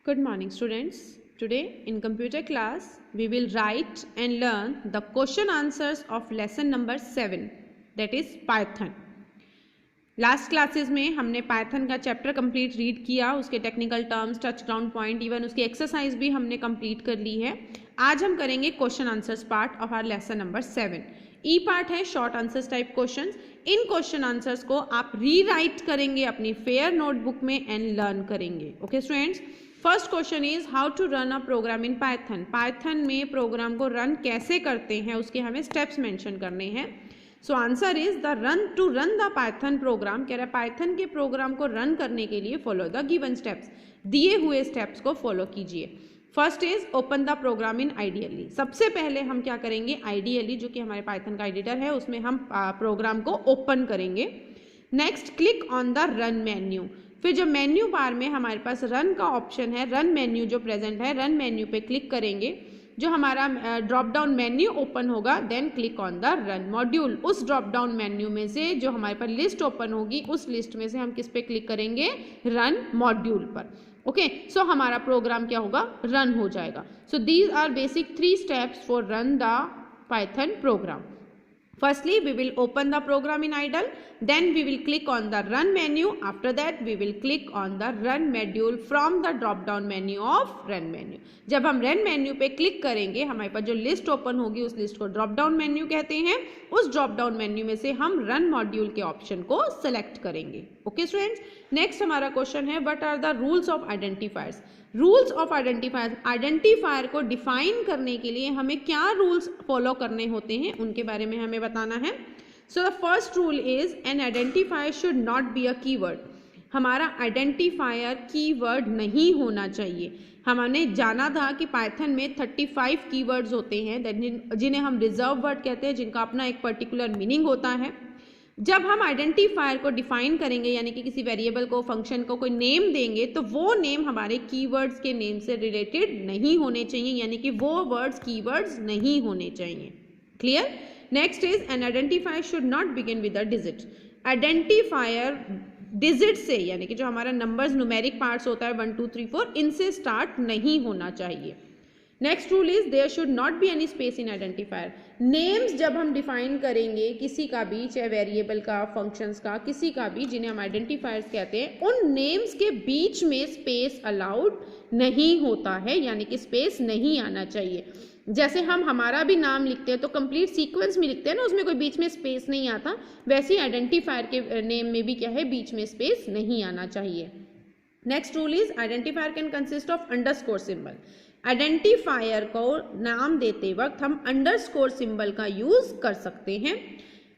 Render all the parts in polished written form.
Good morning students. Today in computer class we will write and learn the question answers of lesson number 7 that is Python. Last classes में हमने Python का chapter complete read किया, उसके technical terms, touch ground point, even उसकी exercise भी हमने complete कर ली है. आज हम करेंगे question answers part of our lesson number 7. ई पार्ट है शॉर्ट आंसर्स टाइप क्वेश्चंस. इन क्वेश्चन आंसर्स को आप रीराइट करेंगे अपनी फेयर नोटबुक में एंड लर्न करेंगे. Okay students, first question is how to run a programme in Python. Python में प्रोग्राम को रन कैसे करते हैं उसके हमें स्टेप्स मेंशन करने हैं. So answer is the run to run the Python program. कह रहा है पाइथन के प्रोग्राम को रन करने के लिए फॉलो द गिवन स्टेप्स. दिए हुए स्टेप्स को फॉलो कीजिए. First is open the program in ideally. सबसे पहले हम क्या करेंगे, आइडियली जो कि हमारे पाइथन का एडिटर है उसमें हम प्रोग्राम को ओपन करेंगे. Next click on the run menu. फिर जो मेन्यू बार में हमारे पास रन का ऑप्शन है, रन मेन्यू जो प्रेजेंट है, रन मेन्यू पे क्लिक करेंगे. जो हमारा ड्रॉप डाउन मेन्यू ओपन होगा, then click on the run module. उस ड्रॉप डाउन मेन्यू में से जो हमारे पास लिस्ट ओपन होगी उस लिस्ट में से हम किस पे क्लिक करेंगे, रन मॉड्यूल पर. ओके, सो हमारा प्रोग्राम क्या होगा, रन हो जाएगा. So these are basic 3 steps for run the Python program. Firstly, we will open the program in idle. Then we will click on the run menu. After that, we will click on the run module from the drop down menu of run menu. जब हम run menu पे click करेंगे हमारे पास जो list open होगी उस list को drop down menu कहते हैं. उस ड्रॉप डाउन मेन्यू में से हम रन मॉड्यूल के ऑप्शन को सिलेक्ट करेंगे. ओके स्टूडेंट्स, नेक्स्ट हमारा क्वेश्चन है what are the rules of identifiers. Rules of identifier. Identifier को डिफाइन करने के लिए हमें क्या रूल्स फॉलो करने होते हैं उनके बारे में हमें बताना है. So the first rule is an identifier should not be a keyword. हमारा आइडेंटिफायर कीवर्ड नहीं होना चाहिए. हमने जाना था कि पाइथन में 35 कीवर्ड्स होते हैं जिन्हें हम रिजर्व वर्ड कहते हैं, जिनका अपना एक पर्टिकुलर मीनिंग होता है. जब हम आइडेंटिफायर को डिफाइन करेंगे यानी कि किसी वेरिएबल को, फंक्शन को कोई नेम देंगे तो वो नेम हमारे कीवर्ड्स के नेम से रिलेटेड नहीं होने चाहिए, यानी कि वो वर्ड्स कीवर्ड्स नहीं होने चाहिए. Clear. Next is an identifier should not begin with a digit. Identifier digit से यानी कि जो हमारा नंबर्स न्यूमेरिक पार्ट्स होता है 1 2 3 4 इनसे स्टार्ट नहीं होना चाहिए. Next rule is there should not be any space in identifier. Names जब हम डिफाइन करेंगे किसी का भी, चाहे वेरिएबल का, फंक्शंस का, किसी का भी जिन्हें हम आइडेंटिफायर्स कहते हैं, उन नेम्स के बीच में स्पेस अलाउड नहीं होता है, यानी कि स्पेस नहीं आना चाहिए. जैसे हम हमारा भी नाम लिखते हैं तो कंप्लीट सीक्वेंस में लिखते हैं ना, उसमें कोई बीच में स्पेस नहीं आता, वैसे ही आइडेंटिफायर के नेम में भी क्या है, बीच में स्पेस नहीं आना चाहिए. Next rule is identifier can consist of underscore symbol. Identifier को नाम देते वक्त हम अंडरस्कोर सिंबल का यूज कर सकते हैं,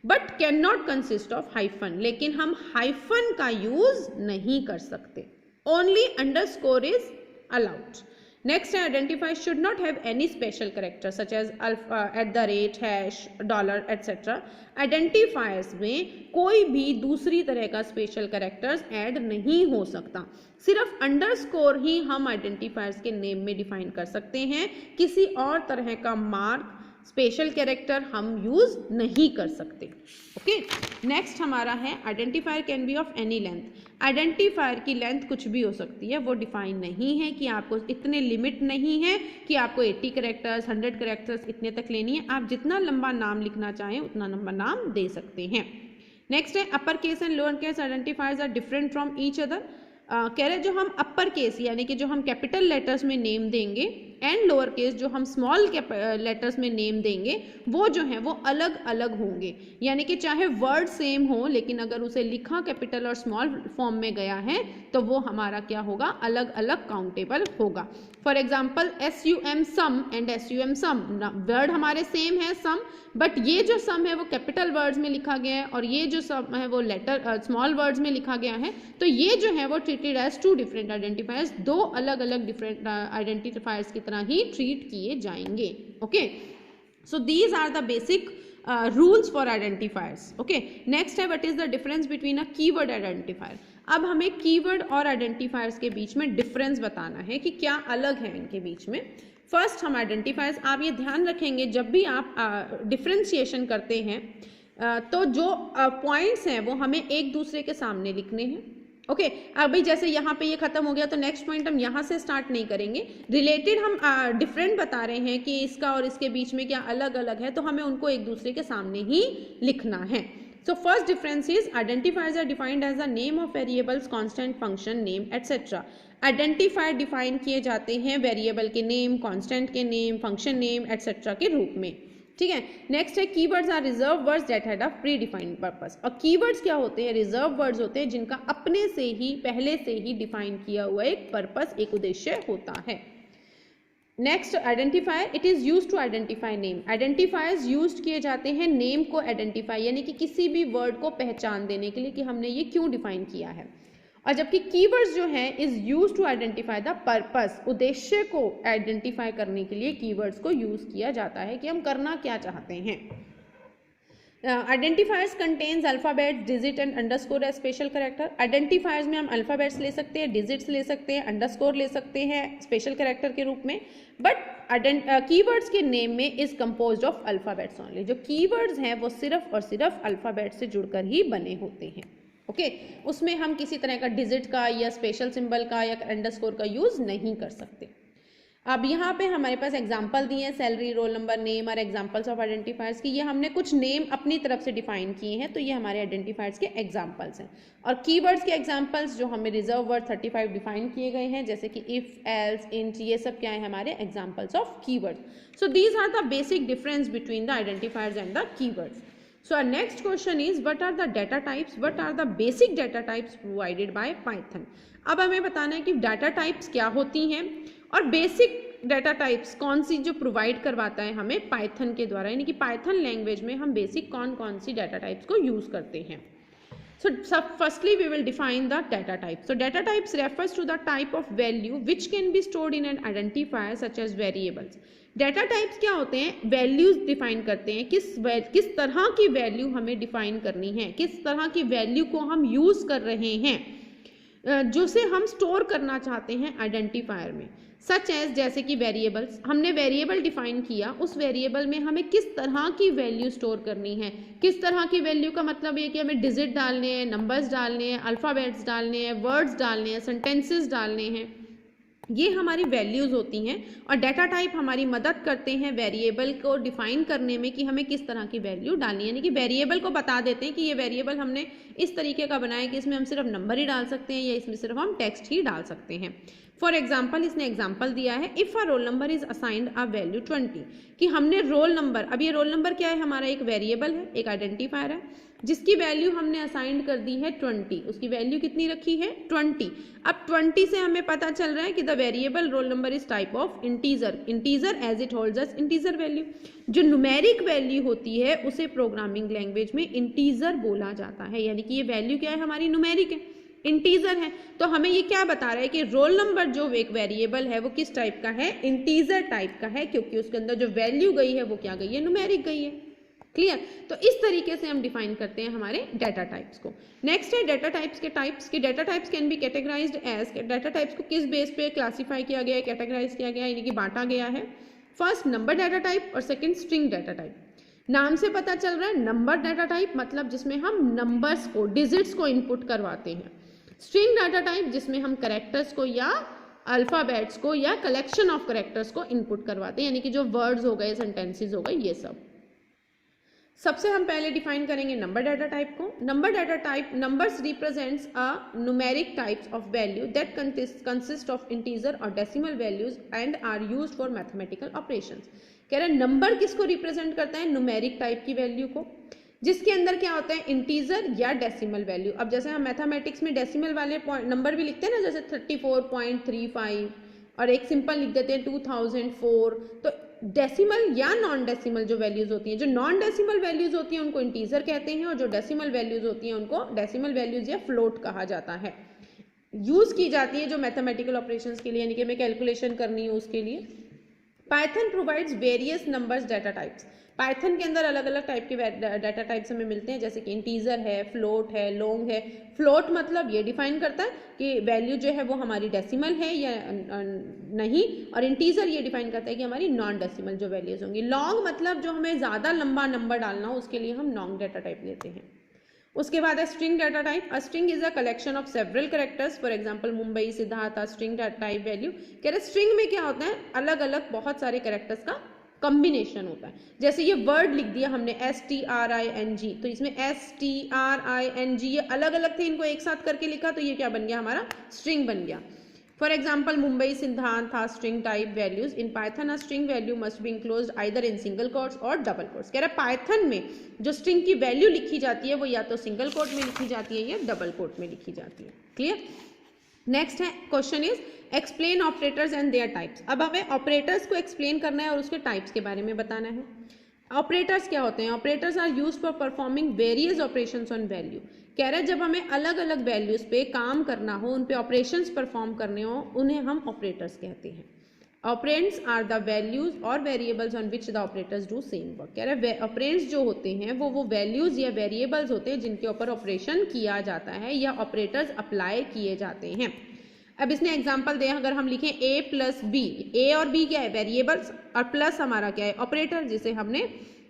but can not consist of hyphen. लेकिन हम हाइफन का यूज नहीं कर सकते. Only underscore is allowed. Next है identifier should not have any special character such as @, hash, dollar etcetera. Identifiers में कोई भी दूसरी तरह का स्पेशल कैरेक्टर्स ऐड नहीं हो सकता. सिर्फ अंडरस्कोर ही हम आइडेंटिफायर्स के नेम में डिफाइन कर सकते हैं. किसी और तरह का मार्क, स्पेशल कैरेक्टर हम यूज नहीं कर सकते. ओके, नेक्स्ट हमारा है identifier can be of any length. Identifier की लेंथ कुछ भी हो सकती है, वो डिफाइन नहीं है कि आपको इतने लिमिट नहीं है कि आपको 80 कैरेक्टर्स, 100 कैरेक्टर्स इतने तक लेनी है. आप जितना लंबा नाम लिखना चाहें उतना लंबा नाम दे सकते हैं. नेक्स्ट है upper case and lower case identifiers are different from each other. कह रहे जो हम अपर केस यानी कि जो हम कैपिटल लेटर्स में नेम देंगे एंड लोअर केस जो हम स्मॉल लेटर्स में नेम देंगे वो जो है वो अलग अलग होंगे. यानी कि चाहे वर्ड सेम हो लेकिन अगर उसे लिखा कैपिटल और स्मॉल फॉर्म में गया है तो वो हमारा क्या होगा, अलग अलग काउंटेबल होगा. For example SUM sum and SUM sum, word हमारे सेम है सम, बट ये जो सम है वो कैपिटल वर्ड्स में लिखा गया है और ये जो सम है वो लेटर स्मॉल वर्ड्स में लिखा गया है. तो ये जो है वो ट्रीटेड एज 2 डिफरेंट आइडेंटिफायर्स, 2 अलग अलग डिफरेंट आइडेंटिफायर्स की तरह ही ट्रीट किए जाएंगे. Okay, so these are the basic rules for identifiers. Okay, next है what is the difference between a keyword identifier. अब हमें कीवर्ड और आइडेंटिफायर्स के बीच में डिफरेंस बताना है कि क्या अलग है इनके बीच में. फर्स्ट हम आइडेंटिफायर्स, आप ये ध्यान रखेंगे जब भी आप डिफरेंशिएशन करते हैं तो जो पॉइंट्स हैं वो हमें एक दूसरे के सामने लिखने हैं ओके अभी जैसे यहाँ पे ये खत्म हो गया तो नेक्स्ट पॉइंट हम यहाँ से स्टार्ट नहीं करेंगे, रिलेटेड हम डिफरेंट बता रहे हैं कि इसका और इसके बीच में क्या अलग अलग है, तो हमें उनको एक दूसरे के सामने ही लिखना है। So first difference is identifiers are defined as the name of variables, constant, function name etcetera. Identifier define किए जाते हैं वेरिएबल के नेम, कांस्टेंट के नेम, फंक्शन नेम एटसेट्रा के रूप में, ठीक है। नेक्स्ट है keywords are reserve words that had a predefined purpose. और कीवर्ड्स क्या होते हैं? रिजर्व वर्ड्स होते हैं जिनका अपने से ही पहले से ही डिफाइन किया हुआ एक पर्पस, एक उद्देश्य होता है। Next identifier, it is used to identify name. Identifiers used किए जाते हैं नेम को आइडेंटिफाई यानी कि किसी भी वर्ड को पहचान देने के लिए कि हमने ये क्यों डिफाइन किया है। और जबकि कीवर्ड्स जो है is use to identify the purpose, उद्देश्य को आइडेंटिफाई करने के लिए कीवर्ड्स को यूज किया जाता है कि हम करना क्या चाहते हैं। Identifiers contains alphabets, digit and underscore as special character. Identifiers में हम अल्फाबेट्स ले सकते हैं, डिजिट्स ले सकते हैं, अंडरस्कोर ले सकते हैं स्पेशल कैरेक्टर के रूप में, बट कीवर्ड्स के नेम में is composed of alphabets only. जो कीवर्ड्स हैं वो सिर्फ और सिर्फ अल्फाबेट से जुड़कर ही बने होते हैं, ओके उसमें हम किसी तरह का डिजिट का या स्पेशल सिंबल का या अंडरस्कोर का यूज नहीं कर सकते। अब यहाँ पे हमारे पास एग्जाम्पल दिए हैं, सैलरी, रोल नंबर, नेम और एग्जाम्पल्स ऑफ आइडेंटिफायर्स की। ये हमने कुछ नेम अपनी तरफ से डिफाइन किए हैं, तो ये हमारे आइडेंटिफायर्स के एग्जाम्पल्स हैं। और कीवर्ड्स के एग्जाम्पल्स जो हमें रिजर्व वर्ड 35 डिफाइन किए गए हैं, जैसे कि इफ, एल्स, इंट, ये सब क्या है हमारे examples of keywords. So these are the basic difference between the identifiers and the keywords. So our next question is what are the data types? What are the basic data types provided by Python? अब हमें बताना है कि data types क्या होती हैं और basic data types कौन सी जो प्रोवाइड करवाता है हमें पाइथन के द्वारा, यानी कि पाइथन लैंग्वेज में हम बेसिक कौन कौन सी डाटा टाइप्स को यूज करते हैं। So firstly we will define the data type. So data types refers to the type of value which can be stored in an identifier such as variables. Data types क्या होते हैं? Values define करते हैं, किस तरह की value हमें define करनी है, किस तरह की वैल्यू को हम यूज कर रहे हैं, जिसे हम स्टोर करना चाहते हैं आइडेंटिफायर में। सच एज जैसे कि वेरिएबल्स, हमने वेरिएबल डिफाइन किया, उस वेरिएबल में हमें किस तरह की वैल्यू स्टोर करनी है। किस तरह की वैल्यू का मतलब ये कि हमें डिजिट डालने हैं, नंबर्स डालने हैं, अल्फ़ाबेट्स डालने हैं, वर्ड्स डालने हैं, सेंटेंसेस डालने हैं, ये हमारी वैल्यूज़ होती हैं। और डाटा टाइप हमारी मदद करते हैं वेरिएबल को डिफाइन करने में कि हमें किस तरह की वैल्यू डालनी है, यानी कि वेरिएबल को बता देते हैं कि ये वेरिएबल हमने इस तरीके का बनाया कि इसमें हम सिर्फ नंबर ही डाल सकते हैं या इसमें सिर्फ हम टेक्स्ट ही डाल सकते हैं। फॉर एग्जाम्पल इसने एग्जाम्पल दिया है, if a role number is assigned a value 20, कि हमने रोल नंबर, अब ये रोल नंबर क्या है? हमारा एक वेरिएबल है, एक आइडेंटिफायर है जिसकी वैल्यू हमने असाइंड कर दी है 20। उसकी वैल्यू कितनी रखी है? 20। अब 20 से हमें पता चल रहा है कि the variable roll number is type of integer, integer as it holds us integer value. जो न्यूमेरिक वैल्यू होती है उसे प्रोग्रामिंग लैंग्वेज में इंटीजर बोला जाता है, यानी कि ये वैल्यू क्या है? हमारी न्यूमेरिक है, इंटीजर है। तो हमें ये क्या बता रहा है कि रोल नंबर जो एक वेरिएबल है वो किस टाइप का है? इंटीजर टाइप का है, क्योंकि उसके अंदर जो वैल्यू गई है वो क्या गई है? न्यूमेरिक गई है। क्लियर? तो इस तरीके से हम डिफाइन करते हैं हमारे डाटा टाइप्स को। नेक्स्ट है डाटा टाइप्स के टाइप्स, कि data types can be categorized as, data types को किस बेस पे क्लासीफाई किया गया है, कैटेगराइज किया गया है, यानी कि बांटा गया है। फर्स्ट नंबर डाटा टाइप और सेकंड स्ट्रिंग डाटा टाइप। नाम से पता चल रहा है नंबर डाटा टाइप मतलब जिसमें हम नंबर्स को, डिजिट्स को इनपुट करवाते हैं। स्ट्रिंग डाटा टाइप जिसमें हम करेक्टर्स को या अल्फाबेट्स को या कलेक्शन ऑफ करेक्टर्स को इनपुट करवाते हैं, यानी कि जो वर्ड्स हो गए, सेंटेंसेस हो गए, ये सब। सबसे हम पहले डिफाइन करेंगे नंबर डाटा टाइप को। Number data type, numbers represents a numeric types of value that consist of integer और decimal values and are used for mathematical operations. कह रहे हैं नंबर किसको रिप्रेजेंट करता है? न्यूमेरिक टाइप की वैल्यू को, जिसके अंदर क्या होता है? इंटीजर या डेसिमल वैल्यू। अब जैसे हम मैथमेटिक्स में डेसिमल वाले नंबर भी लिखते हैं ना, जैसे 34.35, और एक सिंपल लिख देते हैं 2004। तो डेसिमल या नॉन डेसिमल जो वैल्यूज होती हैं, जो नॉन डेसिमल वैल्यूज होती हैं उनको इंटीजर कहते हैं, और जो डेसिमल वैल्यूज होती हैं उनको डेसिमल वैल्यूज या फ्लोट कहा जाता है। यूज की जाती है जो मैथमेटिकल ऑपरेशंस के लिए, यानी कि हमें कैलकुलेशन करनी है उसके लिए। Python provides various numbers data types. Python के अंदर अलग अलग टाइप के डाटा टाइप्स हमें मिलते हैं, जैसे कि इंटीजर है, फ्लोट है, लॉन्ग है। फ्लोट मतलब ये डिफाइन करता है कि वैल्यू जो है वो हमारी डेसिमल है या नहीं, और इंटीजर ये डिफाइन करता है कि हमारी नॉन डेसिमल जो वैल्यूज होंगी। लॉन्ग मतलब जो हमें ज़्यादा लंबा नंबर डालना हो उसके लिए हम लॉन्ग डाटा टाइप लेते हैं। उसके बाद है string data type. A string is a collection of several characters, for example Mumbai, Siddharth, string data type value. कह रहे स्ट्रिंग में क्या होता है, अलग अलग बहुत सारे कैरेक्टर्स का कॉम्बिनेशन होता है। जैसे ये वर्ड लिख दिया हमने STRING, तो इसमें STRING ये अलग अलग थे, इनको एक साथ करके लिखा तो ये क्या बन गया, हमारा स्ट्रिंग बन गया। फॉर एग्जाम्पल मुंबई, सिद्धांत था string type values. In Python a string value must be enclosed either in single quotes और डबल कोट्स। कह रहा है पाइथन में जो स्ट्रिंग की वैल्यू लिखी जाती है वो या तो सिंगल कोट में लिखी जाती है या डबल कोट में लिखी जाती है। क्लियर। नेक्स्ट है question is explain operators and there types. अब हमें ऑपरेटर्स को एक्सप्लेन करना है और उसके टाइप्स के बारे में बताना है। ऑपरेटर्स क्या होते हैं, operators are used for performing various operations on value. कह रहे हैं जब हमें अलग अलग वैल्यूज पे काम करना हो, उन पे ऑपरेशंस परफॉर्म करने हो, उन्हें हम ऑपरेटर्स कहते हैं। ऑपरेंड्स आर द वैल्यूज और variables on which the operators do same work. कह रहे हैं ऑपरेंड्स जो होते हैं वो वैल्यूज या वेरिएबल्स होते हैं जिनके ऊपर ऑपरेशन किया जाता है या ऑपरेटर्स अप्लाई किए जाते हैं। अब इसने एग्जांपल दिया, अगर हम लिखें a प्लस बी, a और b क्या है, वेरिएबल्स, और प्लस हमारा क्या है, ऑपरेटर, जिसे हमने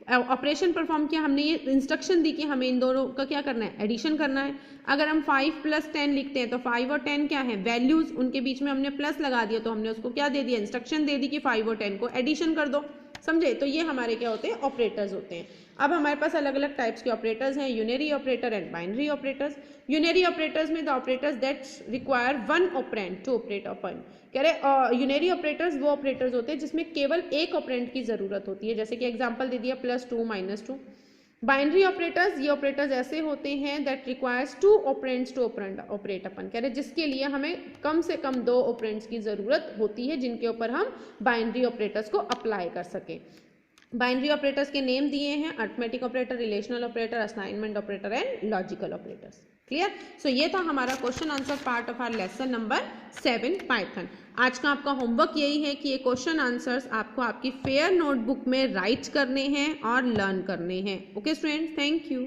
ऑपरेशन परफॉर्म किया, हमने ये इंस्ट्रक्शन दी कि हमें इन दोनों का क्या करना है, एडिशन करना है। अगर हम 5 + 10 लिखते हैं तो 5 और 10 क्या है, वैल्यूज, उनके बीच में हमने प्लस लगा दिया तो हमने उसको क्या दे दिया, इंस्ट्रक्शन दे दी कि 5 और 10 को एडिशन कर दो। समझे। तो ये हमारे क्या होते हैं, ऑपरेटर्स होते हैं। अब हमारे पास अलग अलग टाइप्स के ऑपरेटर्स हैं, unary operator and binary operators. Unary operators में the operators that require one operand to operate upon. कह रहे यूनरी ऑपरेटर्स वो ऑपरेटर्स होते हैं जिसमें केवल एक ऑपरेंड की जरूरत होती है, जैसे कि एग्जांपल दे दिया +2 -2। बाइनरी ऑपरेटर्स, ये ऑपरेटर्स ऐसे होते हैं that requires 2 operands to operate upon. कह रहे जिसके लिए हमें कम से कम 2 ऑपरेंड्स की जरूरत होती है जिनके ऊपर हम बाइनरी ऑपरेटर्स को अप्लाई कर सकें। बाइनरी ऑपरेटर्स के नेम दिए हैं, arithmetic operator, relational operator, assignment operator and logical operators. Clear. So ये था हमारा question answer part of our lesson number 7 Python. आज का आपका होमवर्क यही है कि ये क्वेश्चन आंसर्स आपको आपकी फेयर नोटबुक में राइट करने हैं और लर्न करने हैं। Okay students, thank you.